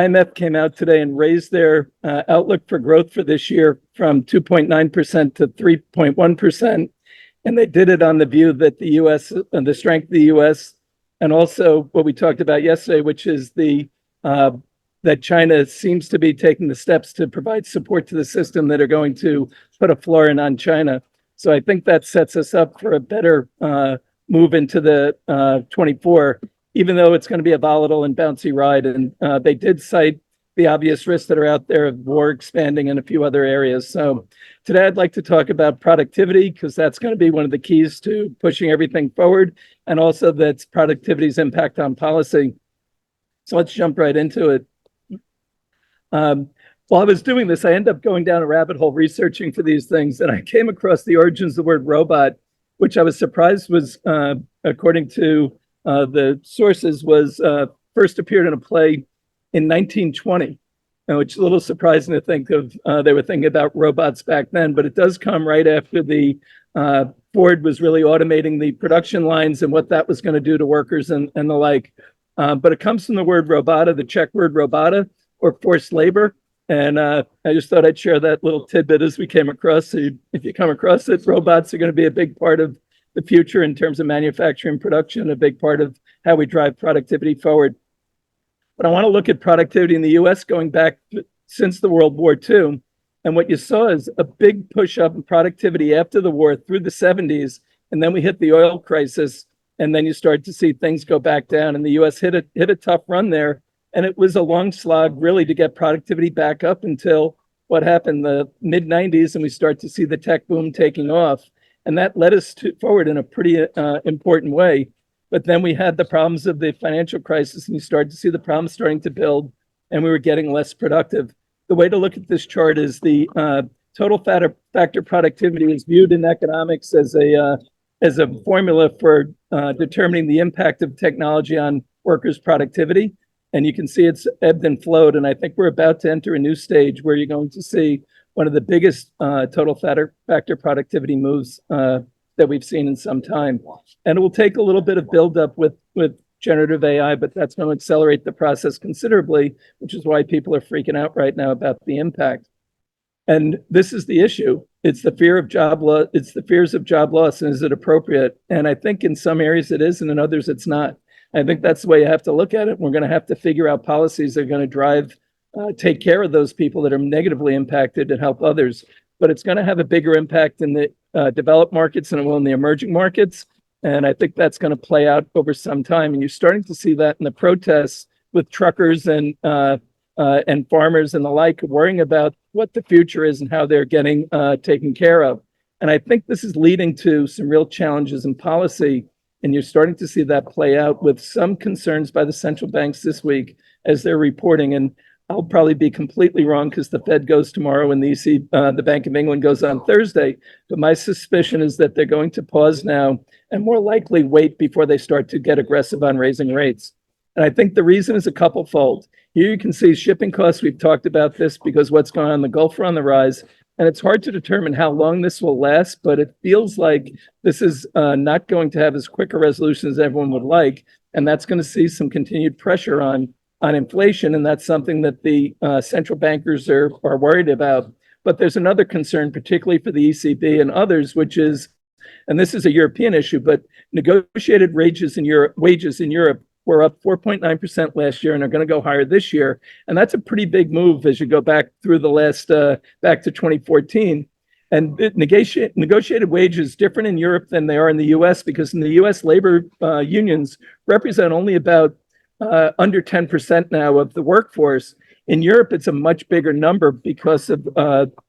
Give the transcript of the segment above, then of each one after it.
IMF came out today and raised their outlook for growth for this year from 2.9% to 3.1%. And they did it on the view that the U.S. and the strength of the U.S. and also what we talked about yesterday, which is that China seems to be taking the steps to provide support to the system that are going to put a floor in on China. So I think that sets us up for a better move into the 24, even though it's going to be a volatile and bouncy ride. And they did cite the obvious risks that are out there of war expanding in a few other areas. So today I'd like to talk about productivity, because that's going to be one of the keys to pushing everything forward, and also that's productivity's impact on policy. So let's jump right into it. While I was doing this, I ended up going down a rabbit hole researching for these things, and I came across the origins of the word robot, which I was surprised was, according to the sources, was first appeared in a play in 1920, which is a little surprising to think of. They were thinking about robots back then, but it does come right after the Ford was really automating the production lines and what that was going to do to workers and the like. But it comes from the word robota, the Czech word robota, or forced labor. And I just thought I'd share that little tidbit as we came across. So if you come across it, robots are going to be a big part of the future in terms of manufacturing production, a big part of how we drive productivity forward. But I want to look at productivity in the US going back since the World War II. And what you saw is a big push up in productivity after the war through the 70s. And then we hit the oil crisis. And then you start to see things go back down. And the US hit a tough run there. And it was a long slog, really, to get productivity back up until what happened, the mid-90s, and we start to see the tech boom taking off. And that led us forward in a pretty important way. But then we had the problems of the financial crisis, and you started to see the problems starting to build, and we were getting less productive. The way to look at this chart is the total factor productivity is viewed in economics as a formula for determining the impact of technology on workers' productivity. And you can see it's ebbed and flowed. And I think we're about to enter a new stage where you're going to see one of the biggest total factor productivity moves that we've seen in some time. And it will take a little bit of buildup with generative AI, but that's going to accelerate the process considerably, which is why people are freaking out right now about the impact. And this is the issue. It's the fear of job loss. It's the fears of job loss. And is it appropriate? And I think in some areas it is, and in others it's not. I think that's the way you have to look at it. We're going to have to figure out policies that are going to take care of those people that are negatively impacted and help others. But it's going to have a bigger impact in the developed markets than it will in the emerging markets. And I think that's going to play out over some time. And you're starting to see that in the protests with truckers and farmers and the like, worrying about what the future is and how they're getting taken care of. And I think this is leading to some real challenges in policy. And you're starting to see that play out with some concerns by the central banks this week as they're reporting. And I'll probably be completely wrong because the Fed goes tomorrow and the Bank of England goes on Thursday. But my suspicion is that they're going to pause now and more likely wait before they start to get aggressive on raising rates. And I think the reason is a couple-fold. Here you can see shipping costs. We've talked about this because what's going on in the Gulf are on the rise. And it's hard to determine how long this will last, but it feels like this is not going to have as quick a resolution as everyone would like. And that's going to see some continued pressure on inflation. And that's something that the central bankers are worried about. But there's another concern, particularly for the ECB and others, which is, and this is a European issue, but negotiated wages in Europe were up 4.9% last year and are going to go higher this year. And that's a pretty big move as you go back through the last, back to 2014. And negotiated wages different in Europe than they are in the US, because in the US, labor unions represent only about under 10% now of the workforce. In Europe, it's a much bigger number because of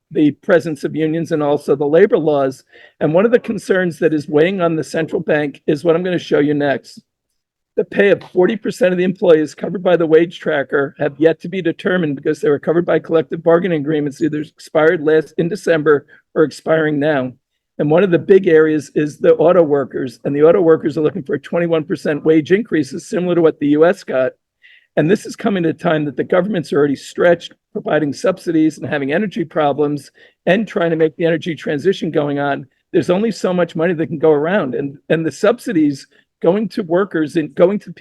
the presence of unions and also the labor laws. And one of the concerns that is weighing on the central bank is what I'm going to show you next. The pay of 40% of the employees covered by the wage tracker have yet to be determined because they were covered by collective bargaining agreements, either expired last in December or expiring now. And one of the big areas is the auto workers. And the auto workers are looking for 21% wage increases, similar to what the US got. And this is coming at a time that the government's already stretched, providing subsidies and having energy problems and trying to make the energy transition going on. There's only so much money that can go around. And the subsidies going to workers and going to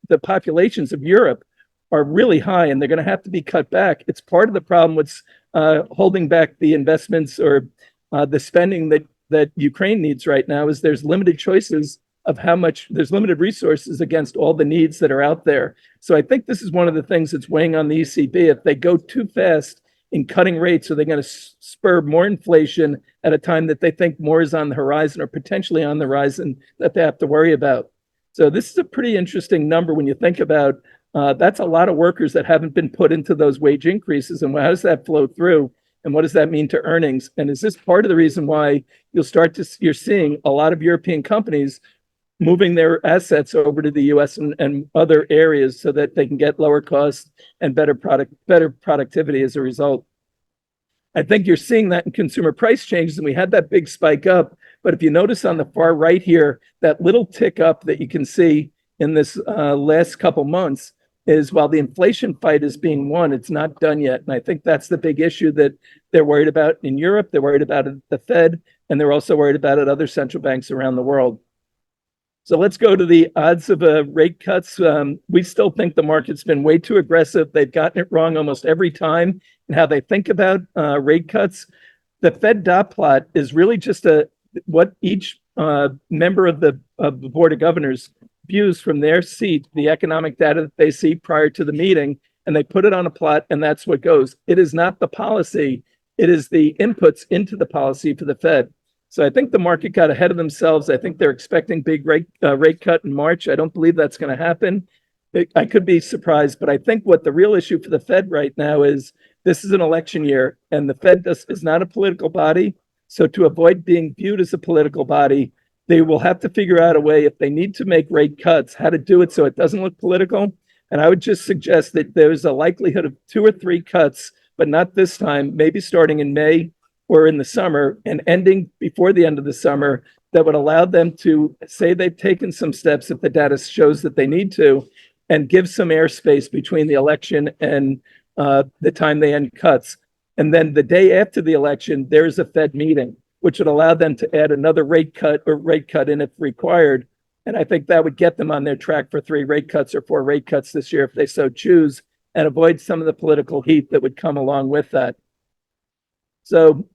the populations of Europe are really high, and they're going to have to be cut back. It's part of the problem with holding back the investments or the spending that Ukraine needs right now. Is there's limited choices of how much, there's limited resources against all the needs that are out there. So I think this is one of the things that's weighing on the ECB. If they go too fast in cutting rates, are they going to spur more inflation at a time that they think more is on the horizon or potentially on the horizon that they have to worry about? So this is a pretty interesting number when you think about that's a lot of workers that haven't been put into those wage increases. And how does that flow through? And what does that mean to earnings? And is this part of the reason why you're seeing a lot of European companies moving their assets over to the US and other areas so that they can get lower costs and better productivity as a result? I think you're seeing that in consumer price changes, and we had that big spike up. But if you notice on the far right here, that little tick up that you can see in this last couple months is, while the inflation fight is being won, it's not done yet. And I think that's the big issue that they're worried about in Europe, they're worried about it at the Fed, and they're also worried about it at other central banks around the world. So let's go to the odds of rate cuts. We still think the market's been way too aggressive. They've gotten it wrong almost every time in how they think about rate cuts. The Fed dot plot is really just what each member of the Board of Governors views from their seat, the economic data that they see prior to the meeting, and they put it on a plot, and that's what goes. It is not the policy. It is the inputs into the policy for the Fed. So I think the market got ahead of themselves. I think they're expecting big rate cut in March. I don't believe that's going to happen. I could be surprised, but I think what the real issue for the Fed right now is this is an election year, and the Fed is not a political body. So to avoid being viewed as a political body, they will have to figure out a way, if they need to make rate cuts, how to do it so it doesn't look political. And I would just suggest that there's a likelihood of 2 or 3 cuts, but not this time, maybe starting in May or in the summer and ending before the end of the summer, that would allow them to say they've taken some steps if the data shows that they need to, and give some airspace between the election and the time they end cuts. And then the day after the election, there's a Fed meeting, which would allow them to add another rate cut in if required. And I think that would get them on their track for 3 rate cuts or 4 rate cuts this year if they so choose, and avoid some of the political heat that would come along with that. So,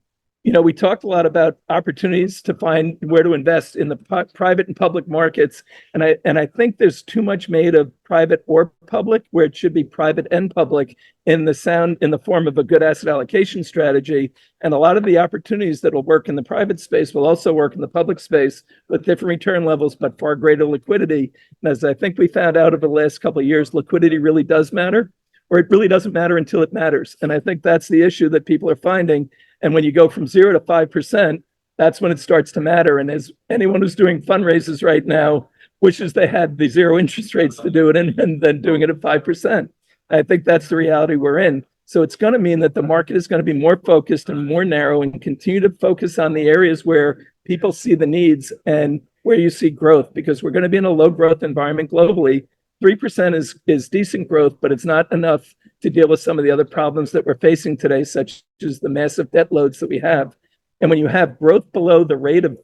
we talked a lot about opportunities to find where to invest in the private and public markets. And I think there's too much made of private or public, where it should be private and public in the form of a good asset allocation strategy. And a lot of the opportunities that will work in the private space will also work in the public space with different return levels, but far greater liquidity. And as I think we found out over the last couple of years, liquidity really does matter, or it really doesn't matter until it matters. And I think that's the issue that people are finding. And when you go from 0 to 5%, that's when it starts to matter. And as anyone who's doing fundraisers right now wishes they had the 0 interest rates to do it and then doing it at 5%. I think that's the reality we're in. So it's going to mean that the market is going to be more focused and more narrow, and continue to focus on the areas where people see the needs and where you see growth, because we're going to be in a low growth environment globally. 3% is decent growth, but it's not enough to deal with some of the other problems that we're facing today, such as the massive debt loads that we have. And when you have growth below the rate of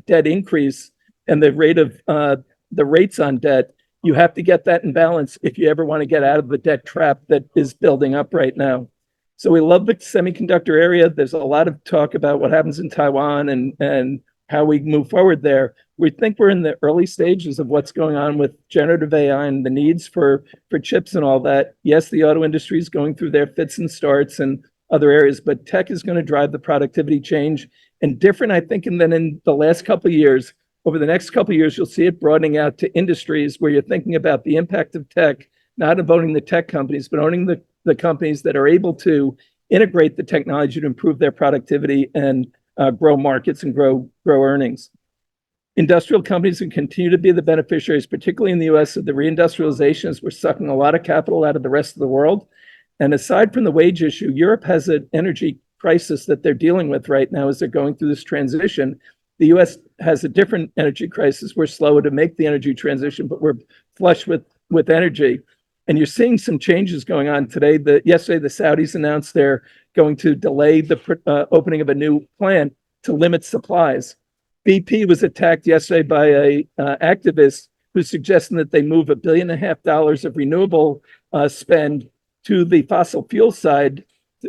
debt increase and the rate of the rates on debt, you have to get that in balance if you ever want to get out of the debt trap that is building up right now. So we love the semiconductor area. There's a lot of talk about what happens in Taiwan and how we move forward there. We think we're in the early stages of what's going on with generative AI and the needs for chips and all that. Yes, the auto industry is going through their fits and starts and other areas, but tech is going to drive the productivity change, and different, I think, than in the last couple of years. Over the next couple of years, you'll see it broadening out to industries where you're thinking about the impact of tech, not of owning the tech companies, but owning the companies that are able to integrate the technology to improve their productivity and grow markets and grow earnings. Industrial companies can continue to be the beneficiaries, particularly in the US, of the reindustrialization, as we're sucking a lot of capital out of the rest of the world. And aside from the wage issue, Europe has an energy crisis that they're dealing with right now as they're going through this transition. The US has a different energy crisis. We're slower to make the energy transition, but we're flush with energy. And you're seeing some changes going on today. Yesterday, the Saudis announced they're going to delay the opening of a new plant to limit supplies. BP was attacked yesterday by a activist who's suggesting that they move $1.5 billion of renewable spend to the fossil fuel side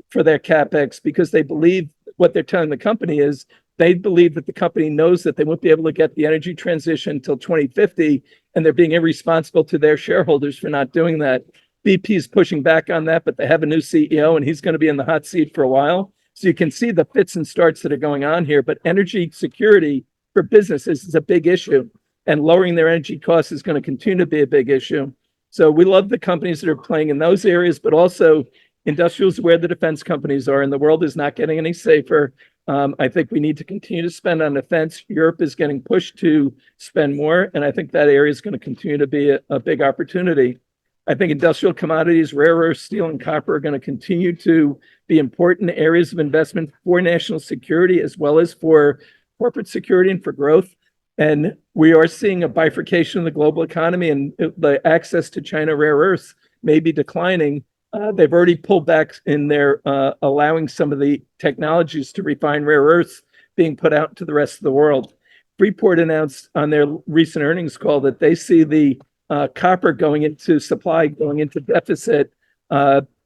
for their capex, because they believe what they're telling the company is they believe that the company knows that they won't be able to get the energy transition until 2050, and they're being irresponsible to their shareholders for not doing that. BP is pushing back on that, but they have a new CEO, and he's going to be in the hot seat for a while. So you can see the fits and starts that are going on here. But energy security for businesses is a big issue, and lowering their energy costs is going to continue to be a big issue. So we love the companies that are playing in those areas, but also industrials where the defense companies are, and the world is not getting any safer. I think we need to continue to spend on defense. Europe is getting pushed to spend more, and I think that area is going to continue to be a big opportunity. I think industrial commodities, rare earth, steel, and copper are going to continue to be important areas of investment for national security as well as for corporate security and for growth. And we are seeing a bifurcation of the global economy, and the access to China rare earths may be declining. They've already pulled back in their allowing some of the technologies to refine rare earths being put out to the rest of the world. Freeport announced on their recent earnings call that they see the copper going into supply, going into deficit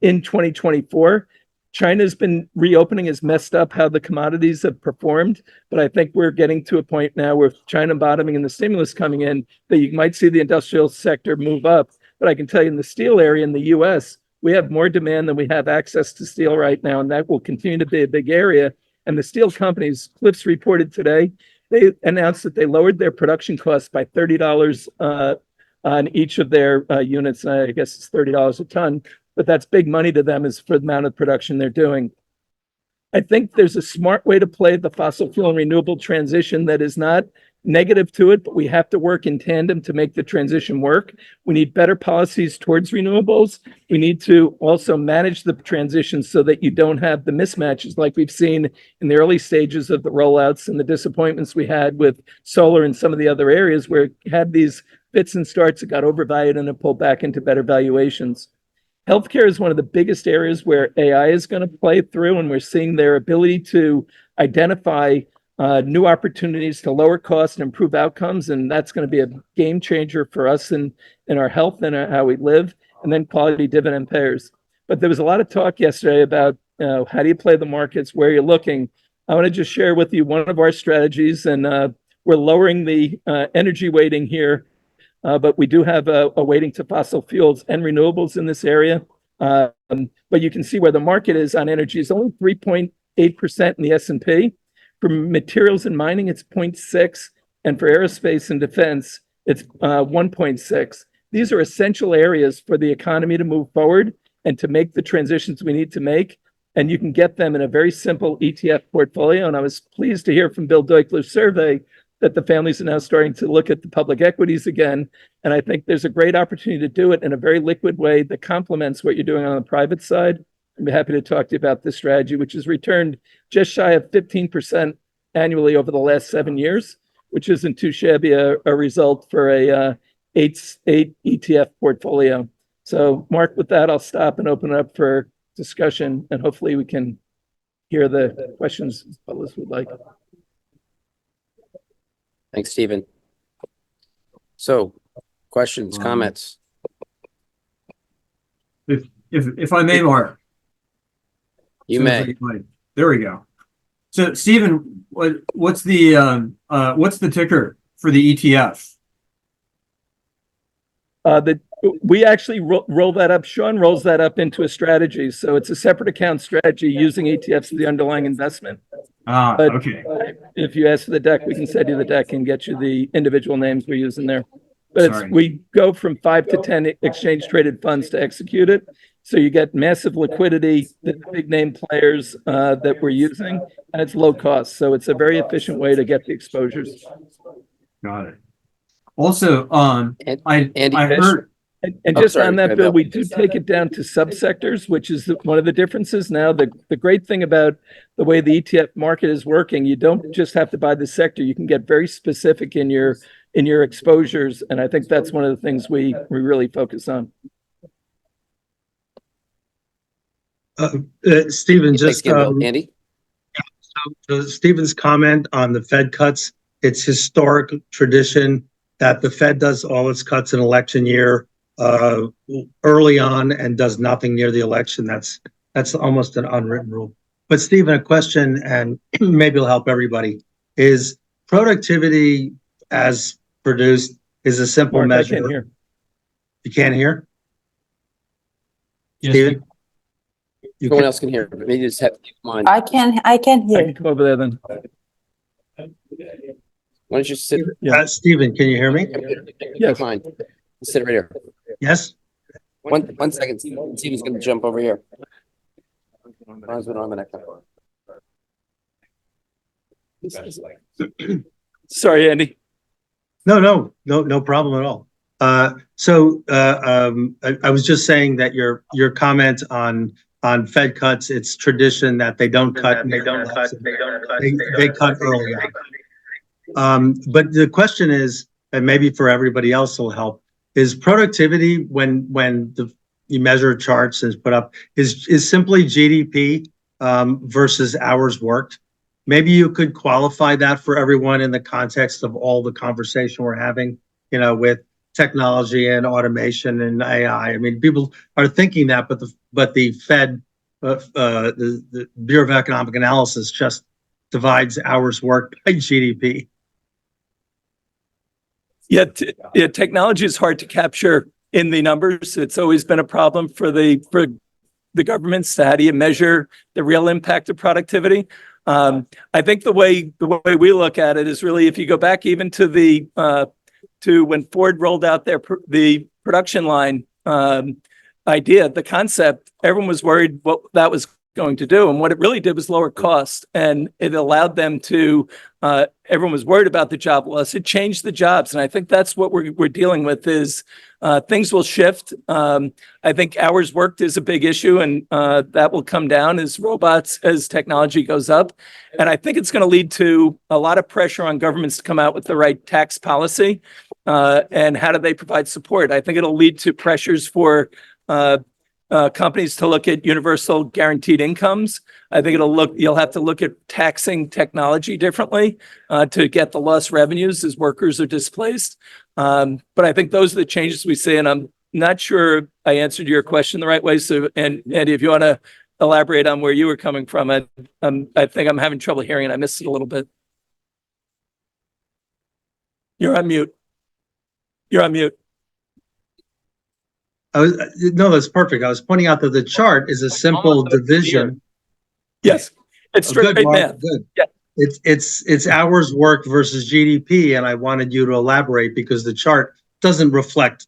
in 2024. China's been reopening, has messed up how the commodities have performed, but I think we're getting to a point now where China bottoming and the stimulus coming in, that you might see the industrial sector move up. But I can tell you in the steel area in the US, we have more demand than we have access to steel right now, and that will continue to be a big area. And the steel companies, Cliffs reported today, they announced that they lowered their production costs by $30 on each of their units. I guess it's $30 a ton, but that's big money to them as for the amount of production they're doing. I think there's a smart way to play the fossil fuel and renewable transition that is not negative to it, but we have to work in tandem to make the transition work. We need better policies towards renewables. We need to also manage the transition so that you don't have the mismatches like we've seen in the early stages of the rollouts and the disappointments we had with solar and some of the other areas where it had these fits and starts that got overvalued and it pulled back into better valuations. Healthcare is one of the biggest areas where AI is going to play through, and we're seeing their ability to identify new opportunities to lower costs and improve outcomes, and that's going to be a game changer for us in our health and how we live, and then quality dividend payers. But there was a lot of talk yesterday about how do you play the markets, where you're looking. I want to just share with you one of our strategies, and we're lowering the energy weighting here. But we do have a weighting to fossil fuels and renewables in this area. But you can see where the market is on energy is only 3.8% in the S&P. For materials and mining, it's 0.6. And for aerospace and defense, it's 1.6. These are essential areas for the economy to move forward and to make the transitions we need to make. And you can get them in a very simple ETF portfolio. And I was pleased to hear from Bill Deukler's survey that the families are now starting to look at the public equities again. And I think there's a great opportunity to do it in a very liquid way that complements what you're doing on the private side. I'd be happy to talk to you about this strategy, which has returned just shy of 15% annually over the last 7 years, which isn't too shabby a result for a eight ETF portfolio. So Mark, with that, I'll stop and open it up for discussion, and hopefully we can hear the questions as well as we'd like. Thanks, Stephen. So, questions, comments? If I may, Mark. You may. There we go. So, Stephen, what's the ticker for the ETF? We actually roll that up. Sean rolls that up into a strategy. So it's a separate account strategy using ETFs for the underlying investment. Okay. If you ask for the deck, we can send you the deck and get you the individual names we're using there. But we go from 5 to 10 exchange traded funds to execute it. So you get massive liquidity, the big name players that we're using, and it's low cost. So it's a very efficient way to get the exposures. Got it. Also, I heard. And just on that, Bill, we do take it down to subsectors, which is one of the differences now. The great thing about the way the ETF market is working, you don't just have to buy the sector. You can get very specific in your exposures, and I think that's one of the things we really focus on. Stephen, just Andy? So Stephen's comment on the Fed cuts, it's historic tradition that the Fed does all its cuts in election year. early on and does nothing near the election. That's almost an unwritten rule. But Stephen, a question, and maybe it'll help everybody, is productivity as produced is a simple Mark, I measure. can't hear. You can't hear? Yes, Stephen? You No one can, else can hear, but maybe just have to keep in mind. I can I hear. can come over there then. Why don't you sit? Yeah. Stephen, can you hear me? Yes. Fine. Sit right here. Yes? One second. Steven's gonna jump over here. Ron's been on the next one. Sorry, Andy. No problem at all. I was just saying that your comment on Fed cuts, it's tradition that they don't cut, they cut early on. But the question is, and maybe for everybody else will help, is productivity when you measure charts and put up is simply GDP versus hours worked. Maybe you could qualify that for everyone in the context of all the conversation we're having, with technology and automation and AI. I mean, people are thinking that, but the Fed, the Bureau of Economic Analysis just divides hours worked by GDP. Yeah, technology is hard to capture in the numbers. It's always been a problem for the governments. How do you measure the real impact of productivity? I think the way we look at it is really, if you go back even to when Ford rolled out the production line idea, the concept, everyone was worried what that was going to do, and what it really did was lower cost, and it allowed them to. Everyone was worried about the job loss. It changed the jobs, and I think that's what we're dealing with. Is things will shift. I think hours worked is a big issue, and that will come down as technology goes up. And I think it's going to lead to a lot of pressure on governments to come out with the right tax policy. And how do they provide support? I think it'll lead to pressures for companies to look at universal guaranteed incomes. I think you'll have to look at taxing technology differently to get the lost revenues as workers are displaced. But I think those are the changes we see, and I'm not sure I answered your question the right way. So, and Andy, if you want to elaborate on where you were coming from, I think I'm having trouble hearing, and I missed it a little bit. You're on mute. You're on mute. No, that's perfect. I was pointing out that the chart is a simple division. Yes, it's straight Good, Mark, math. good. Yeah. It's hours worked versus GDP, and I wanted you to elaborate because the chart doesn't reflect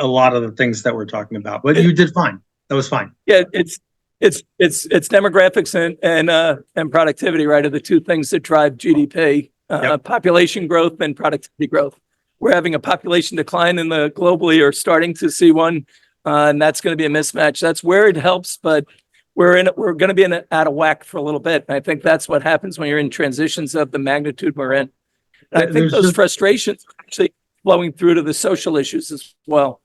a lot of the things that we're talking about. But you did fine. That was fine. Yeah, it's demographics and productivity, right, are the two things that drive GDP. Yep. Population growth and productivity growth. We're having a population decline globally, or starting to see one, and that's going to be a mismatch. That's where it helps, but we're going to be out of whack for a little bit. And I think that's what happens when you're in transitions of the magnitude we're in. And I think those frustrations are actually flowing through to the social issues as well.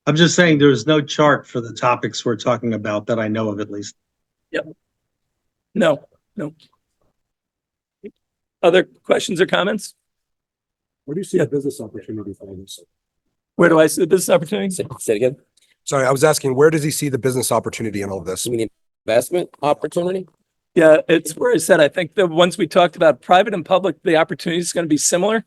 I'm just saying there's no chart for the topics we're talking about that I know of, at least. Yep. No. Other questions or comments? Where do you see a business opportunity for this? Where do I see the business opportunity? Say it again. Sorry, I was asking, where does he see the business opportunity in all of this? You mean investment opportunity? Yeah, it's where I said, I think the ones we talked about, private and public, the opportunity is going to be similar.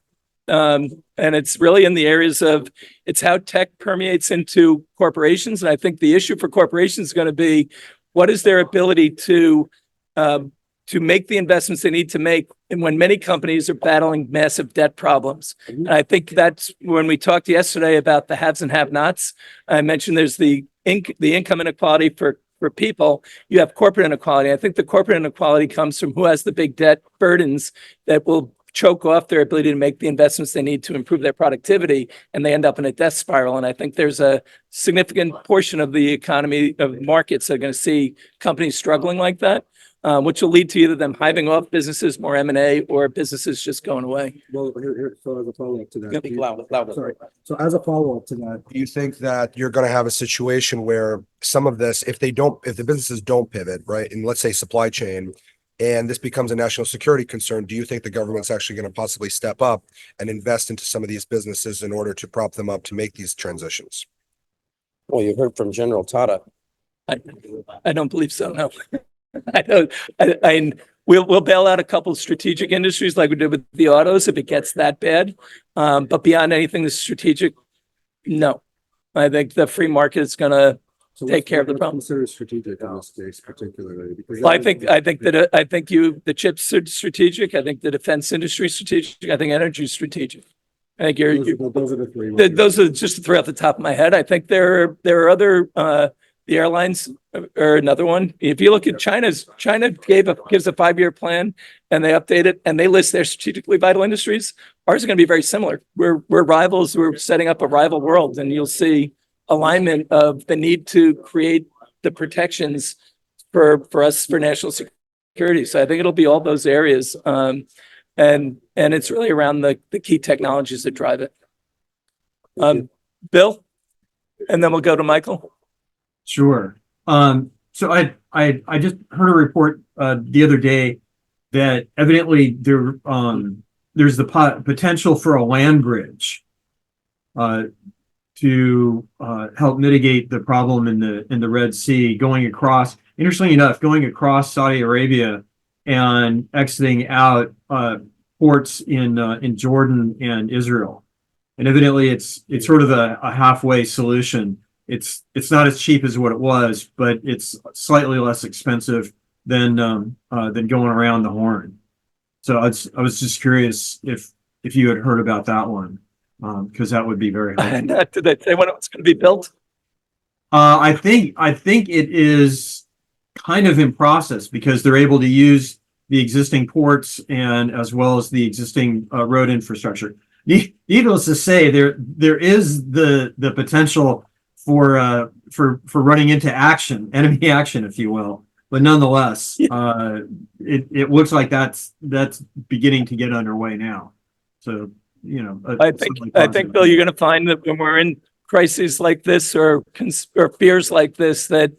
And it's really in the areas of, it's how tech permeates into corporations. And I think the issue for corporations is going to be, what is their ability to make the investments they need to make, and when many companies are battling massive debt problems. And I think that's when we talked yesterday about the haves and have-nots. I mentioned there's the income inequality for people. You have corporate inequality. I think the corporate inequality comes from who has the big debt burdens that will choke off their ability to make the investments they need to improve their productivity, and they end up in a death spiral. And I think there's a significant portion of the economy, of markets, that are going to see companies struggling like that. Which will lead to either them hiving off businesses, more M&A, or businesses just going away. Well, so as a follow-up to that. Speak louder. Sorry. So as a follow-up to that, do you think that you're going to have a situation where some of this, if the businesses don't pivot, right, and let's say supply chain, and this becomes a national security concern, do you think the government's actually going to possibly step up and invest into some of these businesses in order to prop them up to make these transitions? Well, you heard from General Tata. I don't believe so, no. I don't, we'll bail out a couple of strategic industries like we did with the autos if it gets that bad. But beyond anything that's strategic, no. I think the free market is gonna take care of the problem. Consider strategic in this case particularly because Well, I think the chips are strategic. I think the defense industry is strategic. I think energy is strategic. I think those are the three. those are just to throw off the top of my head. I think there are other, the airlines are another one. If you look at China gives a 5-year plan and they update it and they list their strategically vital industries. Ours are going to be very similar. We're rivals. We're setting up a rival world, and you'll see alignment of the need to create the protections for us for national security. So I think it'll be all those areas. And it's really around the key technologies that drive it. Bill, and then we'll go to Michael. Sure. So I just heard a report the other day that evidently there's the potential for a land bridge to help mitigate the problem in the Red Sea, going across. Interestingly enough, going across Saudi Arabia and exiting out ports in Jordan and Israel. And evidently, it's sort of a halfway solution. It's not as cheap as what it was, but it's slightly less expensive than going around the Horn. So I was just curious if you had heard about that one, because that would be very helpful. Did they say when it's going to be built? I think it is kind of in process because they're able to use the existing ports and as well as the existing road infrastructure. Needless to say, there is the potential for running into enemy action, if you will. But nonetheless, it looks like that's beginning to get underway now. So I think Bill, you're going to find that when we're in crises like this or fears like this, that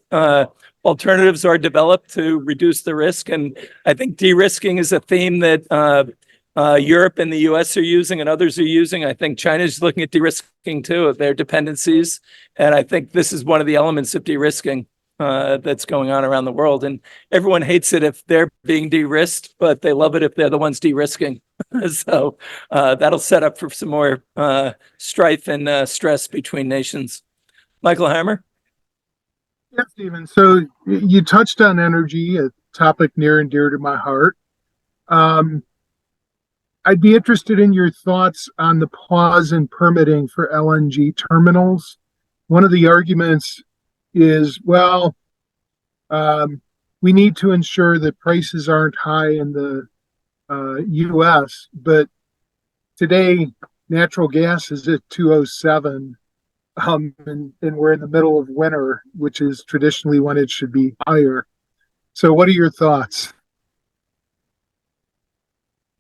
alternatives are developed to reduce the risk. And I think de-risking is a theme that Europe and the US are using and others are using. I think China's looking at de-risking too of their dependencies. And I think this is one of the elements of de-risking that's going on around the world. And everyone hates it if they're being de-risked, but they love it if they're the ones de-risking. So that'll set up for some more strife and stress between nations. Michael Hammer? Yeah, Stephen. So you touched on energy, a topic near and dear to my heart. I'd be interested in your thoughts on the pause in permitting for LNG terminals. One of the arguments is, well, we need to ensure that prices aren't high in the US, but today natural gas is at 207, and we're in the middle of winter, which is traditionally when it should be higher. So what are your thoughts?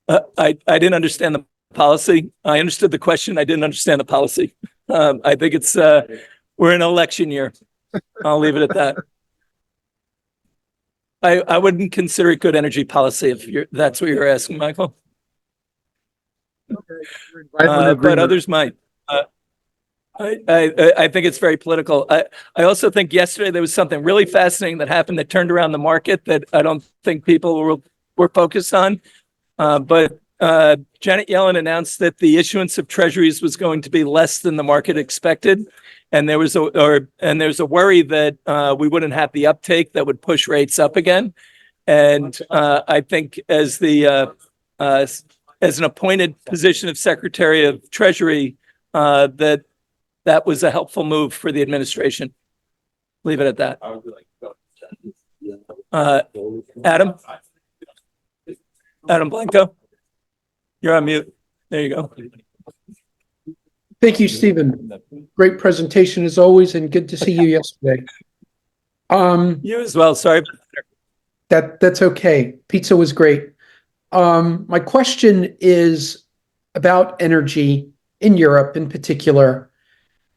I didn't understand the policy. I understood the question. I didn't understand the policy. I think it's we're in an election year. I'll leave it at that. I wouldn't consider it good energy policy if that's what you're asking, Michael. But others might. I think it's very political. I also think yesterday there was something really fascinating that happened that turned around the market that I don't think people were focused on. But Janet Yellen announced that the issuance of treasuries was going to be less than the market expected. And there was a worry that we wouldn't have the uptake that would push rates up again. And I think as an appointed position of Secretary of Treasury, that was a helpful move for the administration. Leave it at that. Adam Blanco, you're on mute. There you go. Thank you, Stephen. Great presentation as always, and good to see you yesterday. You as well. Sorry. That's okay. Pizza was great. My question is about energy in Europe in particular,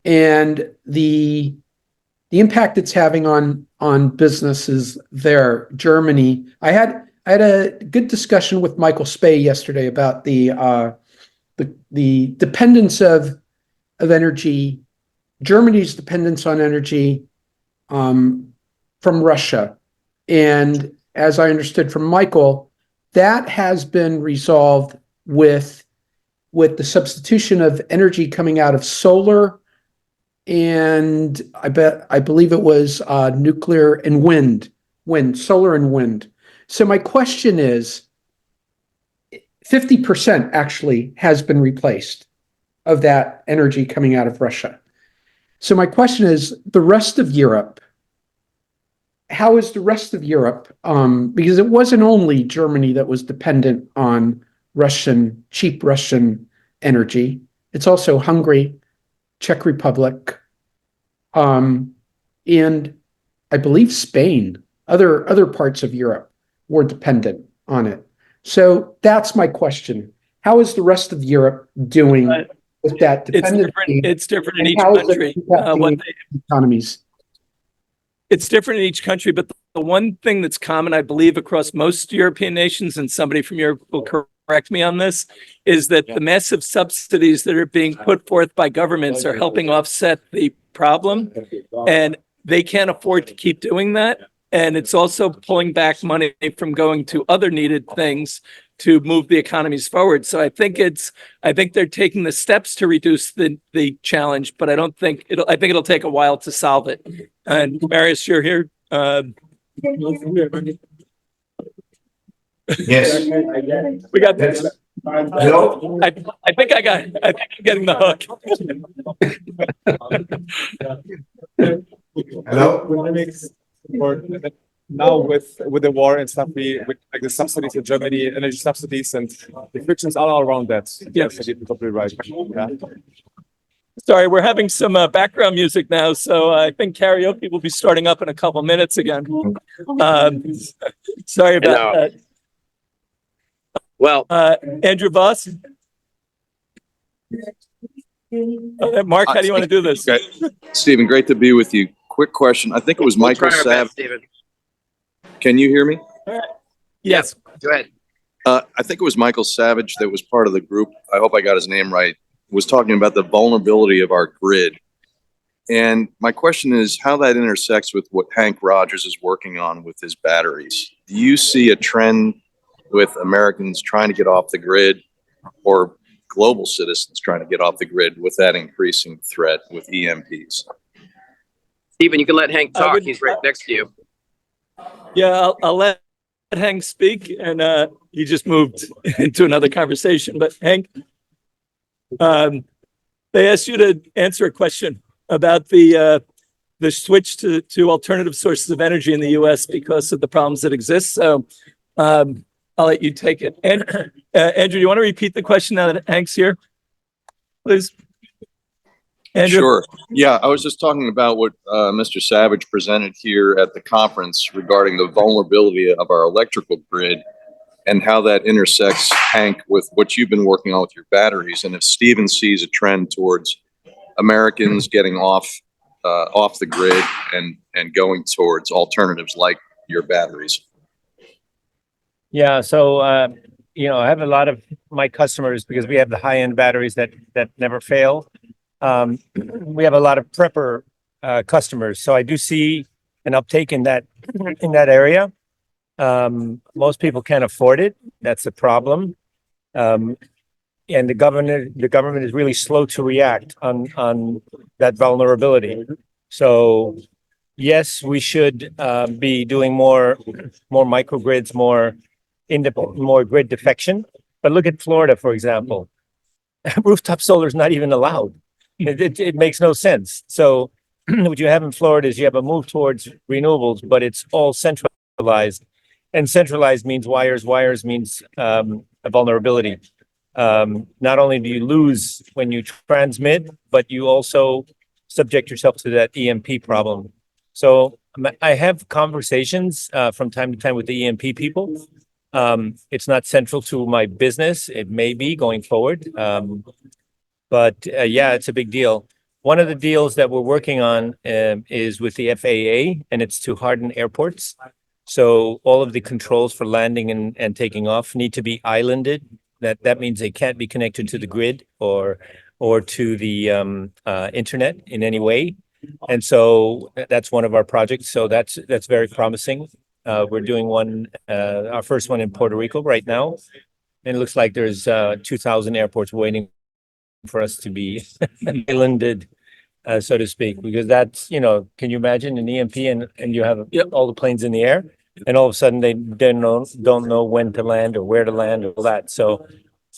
and the impact it's having on businesses there. Germany. I had a good discussion with Michael Spey yesterday about the dependence of energy Germany's dependence on energy from Russia. And as I understood from Michael, that has been resolved with the substitution of energy coming out of solar, and I believe it was nuclear and solar and wind. So my question is, 50% actually has been replaced of that energy coming out of Russia. So my question is, the rest of Europe, how is the rest of Europe? Because it wasn't only Germany that was dependent on cheap Russian energy. It's also Hungary, Czech Republic, and I believe Spain. Other parts of Europe were dependent on it. So that's my question. How is the rest of Europe doing with that dependency? It's different in and each how is it country. impacting economies? It's different in each country, but the one thing that's common, I believe, across most European nations, and somebody from Europe will correct me on this, is that the massive subsidies that are being put forth by governments are helping offset the problem, and they can't afford to keep doing that. And it's also pulling back money from going to other needed things to move the economies forward. So I think they're taking the steps to reduce the challenge, but I think it'll take a while to solve it. And Marius, you're here. Yes. We got this. Hello? I think I'm getting the hook. Hello? Now with the war and stuff, with like the subsidies in Germany, energy subsidies and the frictions all around that. Yes. You're totally right. Yeah. Sorry, we're having some background music now, so I think karaoke will be starting up in a couple minutes again. Sorry about that. Well, Andrew Voss? Mark, how do you want to do this? Okay. Stephen, great to be with you. Quick question. I think it was we'll Michael try our best, Savage. David. Can you hear me? Yes. Go ahead. I think it was Michael Savage that was part of the group. I hope I got his name right. Was talking about the vulnerability of our grid. And my question is how that intersects with what Hank Rogers is working on with his batteries. Do you see a trend with Americans trying to get off the grid or global citizens trying to get off the grid with that increasing threat with EMPs? Stephen, you can let Hank talk. He's right next to you. Yeah, I'll let Hank speak, and he just moved into another conversation. But Hank, they asked you to answer a question about the switch to alternative sources of energy in the U.S. because of the problems that exist. So I'll let you take it. And Andrew, do you want to repeat the question now that Hank's here, please? Andrew? Sure. Yeah, I was just talking about what Mr. Savage presented here at the conference regarding the vulnerability of our electrical grid and how that intersects, Hank, with what you've been working on with your batteries. And if Stephen sees a trend towards Americans getting off the grid and going towards alternatives like your batteries. Yeah, so I have a lot of my customers, because we have the high-end batteries that never fail. We have a lot of prepper customers, so I do see an uptake in that area. Most people can't afford it. That's a problem. And the government is really slow to react on that vulnerability. So yes, we should be doing more microgrids, more grid defection. But look at Florida, for example. Rooftop solar is not even allowed. It makes no sense. So what you have in Florida is you have a move towards renewables, but it's all centralized. And centralized means wires. Wires means a vulnerability. Not only do you lose when you transmit, but you also subject yourself to that EMP problem. So I have conversations from time to time with the EMP people. It's not central to my business. It may be going forward. But yeah, it's a big deal. One of the deals that we're working on is with the FAA, and it's to harden airports. So all of the controls for landing and taking off need to be islanded. That means they can't be connected to the grid or or to the internet in any way. And so that's one of our projects. So that's very promising. We're doing one, our first one in Puerto Rico right now. And it looks like there's 2,000 airports waiting for us to be islanded, so to speak, because that's, can you imagine an EMP and you have all the planes in the air, and all of a sudden they don't know when to land or where to land or all that. So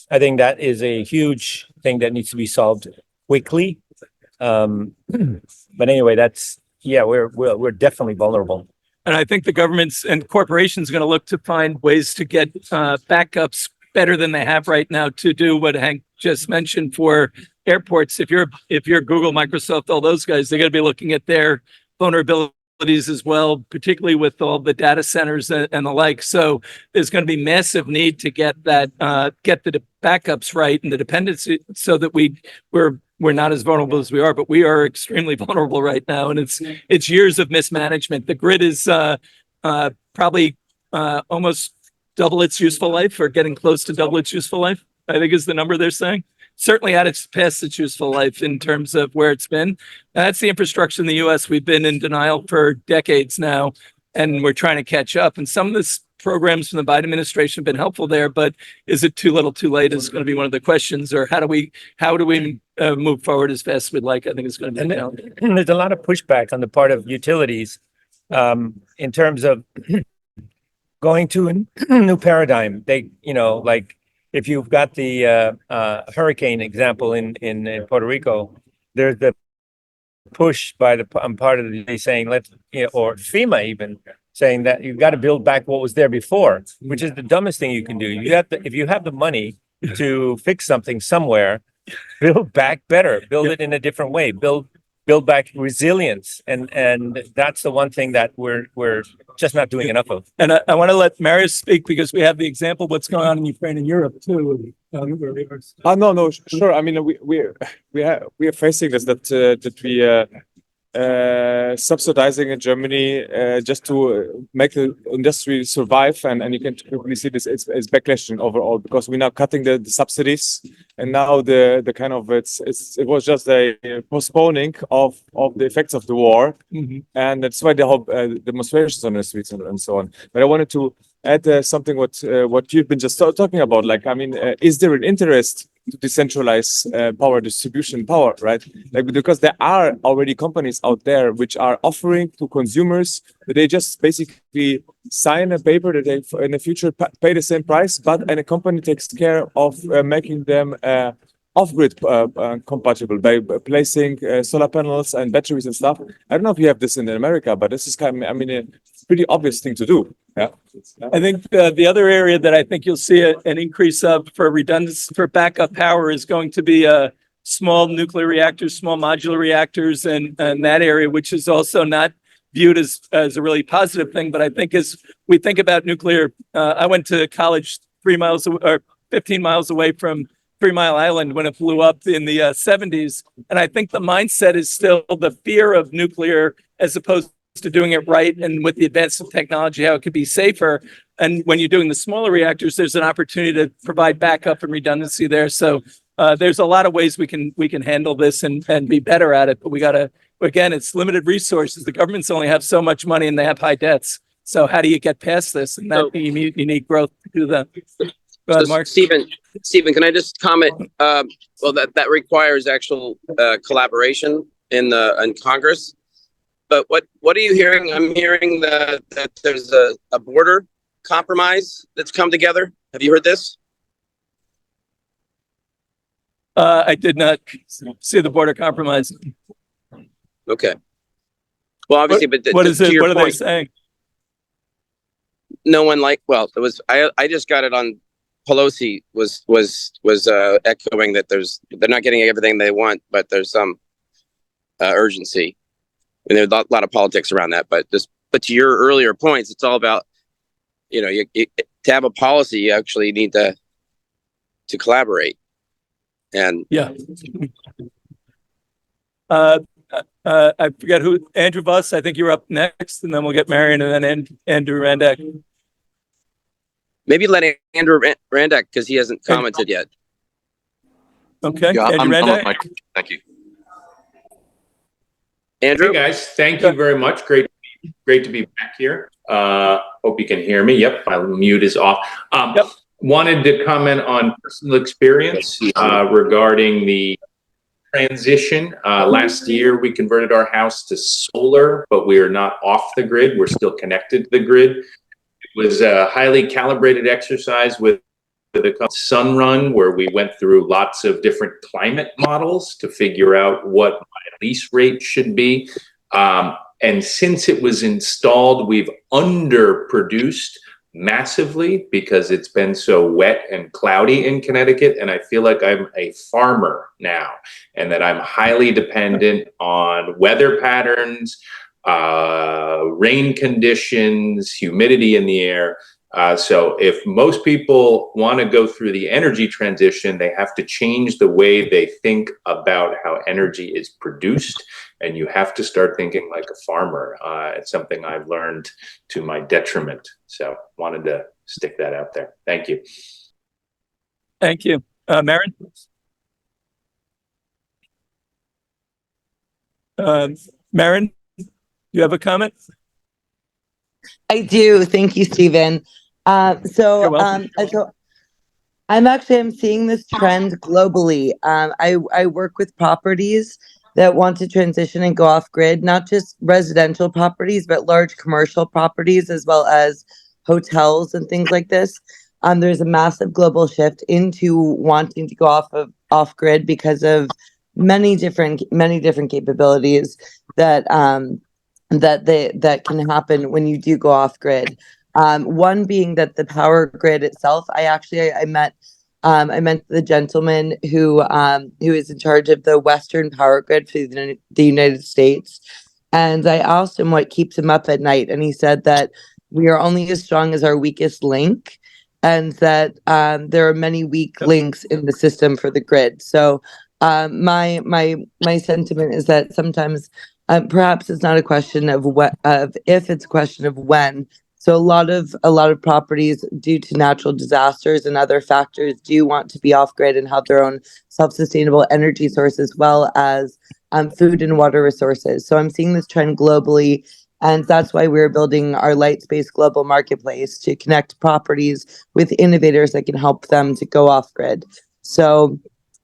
I think that is a huge thing that needs to be solved quickly. But anyway, we're definitely vulnerable. And I think the governments and corporations are going to look to find ways to get backups better than they have right now to do what Hank just mentioned for airports. If you're Google, Microsoft, all those guys, they're going to be looking at their vulnerabilities as well, particularly with all the data centers and the like. So there's going to be massive need to get that get the backups right and the dependency, so that we're not as vulnerable as we are, but we are extremely vulnerable right now, and it's years of mismanagement. The grid is probably almost double its useful life, or getting close to double its useful life, I think is the number they're saying. Certainly at its past its useful life in terms of where it's been. That's the infrastructure in the US. We've been in denial for decades now, and we're trying to catch up. And some of this programs from the Biden administration have been helpful there, but is it too little too late is going to be one of the questions, or how do we move forward as fast as we'd like? I think it's going to be a challenge. There's a lot of pushback on the part of utilities in terms of going to a new paradigm. They, like if you've got the hurricane example in Puerto Rico, there's the push by the part of the saying or FEMA even saying that you've got to build back what was there before, which is the dumbest thing you can do. If you have the money to fix something somewhere, build back better, build it in a different way, build back resilience, and that's the one thing that we're just not doing enough of. And I want to let Marius speak, because we have the example of what's going on in Ukraine and Europe too. No, sure. I mean, we are facing this that we subsidizing in Germany just to make the industry survive, and you can quickly see this it's backlashing overall, because we're now cutting the subsidies, and now the kind of it was just a postponing of the effects of the war, and that's why the whole demonstrations on the streets and so on. But I wanted to add something what you've been just talking about. Like, I mean, is there an interest to decentralize power distribution power, right? Like, because there are already companies out there which are offering to consumers that they just basically sign a paper that they in the future pay the same price, and a company takes care of making them off-grid compatible by placing solar panels and batteries and stuff. I don't know if you have this in America, but this is kind of, I mean, a pretty obvious thing to do. Yeah. I think the other area that I think you'll see an increase of for redundancy, for backup power, is going to be small nuclear reactors, small modular reactors, and that area, which is also not viewed as a really positive thing. But I think as we think about nuclear, I went to college 15 miles away from 3 Mile Island when it blew up in the 70s. And I think the mindset is still the fear of nuclear, as opposed to doing it right, and with the advance of technology, how it could be safer. And when you're doing the smaller reactors, there's an opportunity to provide backup and redundancy there. So there's a lot of ways we can handle this and be better at it. But we got to, again, it's limited resources. The governments only have so much money, and they have high debts. So how do you get past this? And that you need growth to do that. Go ahead, Mark. Stephen, can I just comment? Well, that requires actual collaboration in Congress. But what are you hearing? I'm hearing that there's a border compromise that's come together. Have you heard this? I did not see the border compromise. Okay. Well, obviously, but what is it? What are they point, saying? No one it was. I just got it on. Pelosi was echoing that they're not getting everything they want, but there's some urgency. And there's a lot of politics around that, but to your earlier points, it's all about, you to have a policy, you actually need to collaborate. And yeah, I forget who. Andrew Buss, I think you're up next, and then we'll get Marion, and then Andrew Randak. Maybe let Andrew Randak, because he hasn't commented yet. Okay, Yeah, Andrew I'm done with Randall? my, thank you. Andrew? Hey guys, thank you very much. Great to be back here. Hope you can hear me. Yep, my mute is off. Yep. Wanted to comment on personal experience regarding the transition. Last year, we converted our house to solar, but we are not off the grid. We're still connected to the grid. It was a highly calibrated exercise with the Sun Run, where we went through lots of different climate models to figure out what my lease rate should be. And since it was installed, we've underproduced massively because it's been so wet and cloudy in Connecticut. And I feel like I'm a farmer now, and that I'm highly dependent on weather patterns, rain conditions, humidity in the air. So if most people want to go through the energy transition, they have to change the way they think about how energy is produced. And you have to start thinking like a farmer. It's something I've learned to my detriment. So wanted to stick that out there. Thank you. Thank you. Maren? Maren, you have a comment? I do. Thank you, Stephen. You're welcome. So I'm seeing this trend globally. I work with properties that want to transition and go off grid, not just residential properties, but large commercial properties as well as hotels and things like this. There's a massive global shift into wanting to go off grid because of many different capabilities that can happen when you do go off grid. One being that the power grid itself. I met the gentleman who is in charge of the Western power grid for the United States, and I asked him what keeps him up at night, and he said that we are only as strong as our weakest link, and that there are many weak links in the system for the grid. So my sentiment is that sometimes perhaps it's not a question of if, it's a question of when. So a lot of properties, due to natural disasters and other factors, do want to be off grid and have their own self-sustainable energy source, as well as food and water resources. So I'm seeing this trend globally, and that's why we're building our Lightspace Global Marketplace to connect properties with innovators that can help them to go off grid. So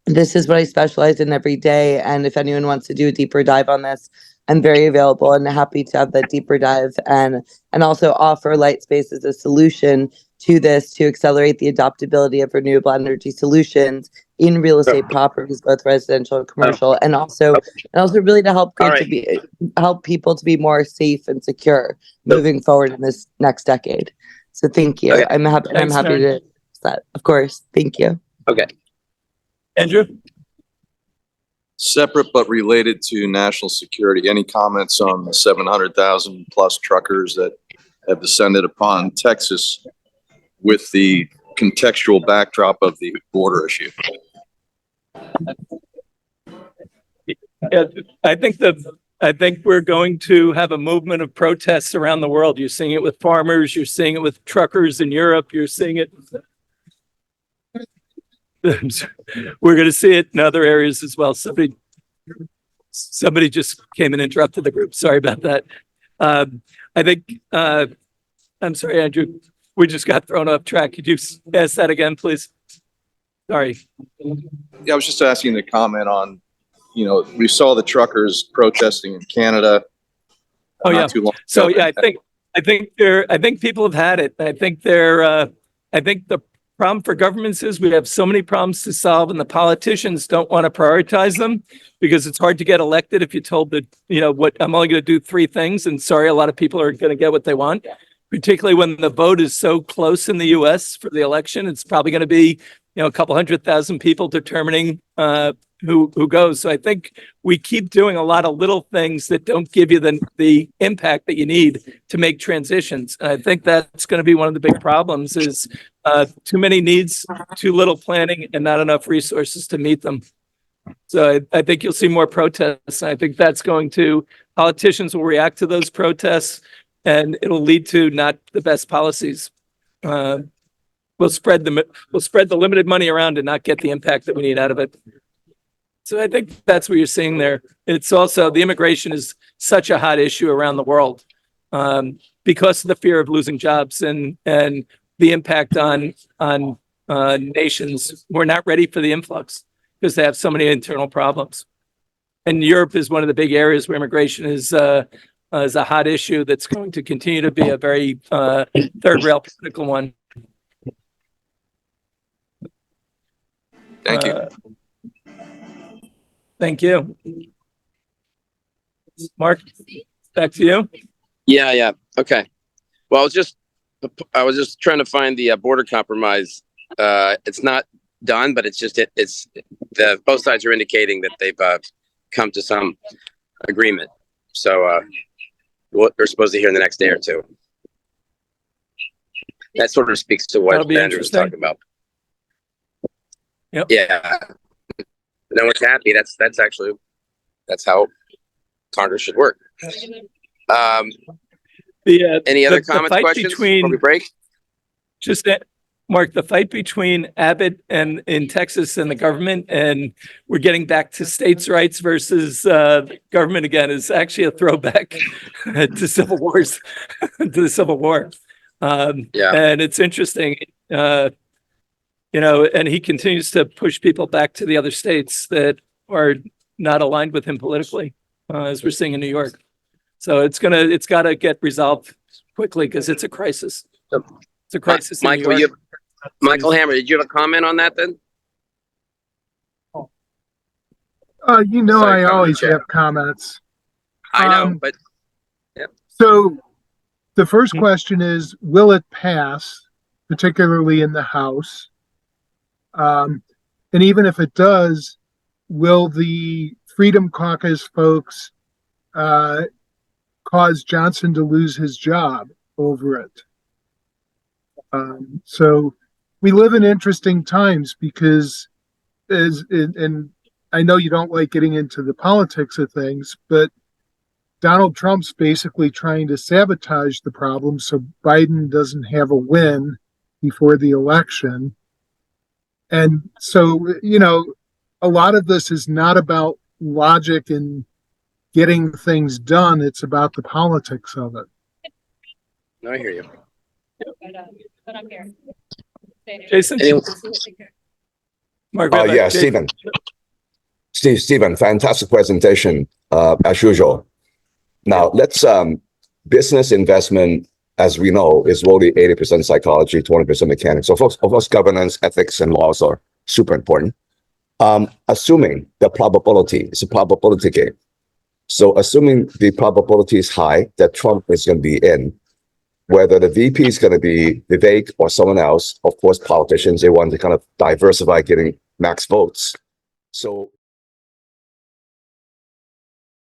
this is what I specialize in every day. And if anyone wants to do a deeper dive on this, I'm very available and happy to have that deeper dive and also offer Lightspace as a solution to this to accelerate the adoptability of renewable energy solutions in real estate properties, both residential and commercial, and also really to help help people to be more safe and secure moving forward in this next decade. So thank you. Okay. I'm happy to that. Of course. Thank you. Okay. Andrew? Separate but related to national security, any comments on the 700,000 plus truckers that have descended upon Texas with the contextual backdrop of the border issue? Yeah, I think we're going to have a movement of protests around the world. You're seeing it with farmers, you're seeing it with truckers in Europe, you're seeing it. We're going to see it in other areas as well. Somebody just came and interrupted the group. Sorry about that. I think, I'm sorry, Andrew, we just got thrown off track. Could you ask that again, please? Sorry. Yeah, I was just asking to comment on, we saw the truckers protesting in Canada. Oh, yeah. Not too long So, ago. yeah, I think people have had it. I think the problem for governments is we have so many problems to solve, and the politicians don't want to prioritize them because it's hard to get elected if you're told that, what I'm only going to do 3 things. And sorry, a lot of people are going to get what they want, particularly when the vote is so close in the US for the election. It's probably going to be, a couple 100,000 people determining who goes. So I think we keep doing a lot of little things that don't give you the impact that you need to make transitions. And I think that's going to be one of the big problems is too many needs, too little planning, and not enough resources to meet them. So I think you'll see more protests. And I think politicians will react to those protests, and it'll lead to not the best policies. We'll spread the limited money around and not get the impact that we need out of it. So I think that's what you're seeing there. It's also the immigration is such a hot issue around the world because of the fear of losing jobs and the impact on nations who are not ready for the influx because they have so many internal problems. And Europe is one of the big areas where immigration is a hot issue that's going to continue to be a very third rail political one. Thank you. Thank you. Mark, back to you. Yeah. Okay. Well, I was just trying to find the border compromise. It's not done, but it's both sides are indicating that they've come to some agreement. So what they're supposed to hear in the next day or two. That sort of speaks to what Andrew was talking about. Yep. Yeah. No one's happy. That's how Congress should work. Any other comments, questions before we break? Just that, Mark, the fight between Abbott and in Texas and the government, and we're getting back to states' rights versus government again, is actually a throwback to civil wars, to the Civil War. And it's interesting, and he continues to push people back to the other states that are not aligned with him politically, as we're seeing in New York. So it's got to get resolved quickly because it's a crisis. It's a crisis. Michael Hammer, did you have a comment on that then? I always have comments. I know, but so the first question is, will it pass, particularly in the House? And even if it does, will the Freedom Caucus folks cause Johnson to lose his job over it? So we live in interesting times because, and I know you don't like getting into the politics of things, but Donald Trump's basically trying to sabotage the problem so Biden doesn't have a win before the election. And so, a lot of this is not about logic and getting things done. It's about the politics of it. No, I hear you. But I'm here. Jason? Mark, yeah, Stephen, fantastic presentation, as usual. Now, let's, business investment, as we know, is really 80% psychology, 20% mechanics. So, of course, governance, ethics, and laws are super important. Assuming the probability, it's a probability game. So, assuming the probability is high that Trump is going to be in, whether the VP is going to be Vivek or someone else, of course, politicians, they want to kind of diversify getting max votes. So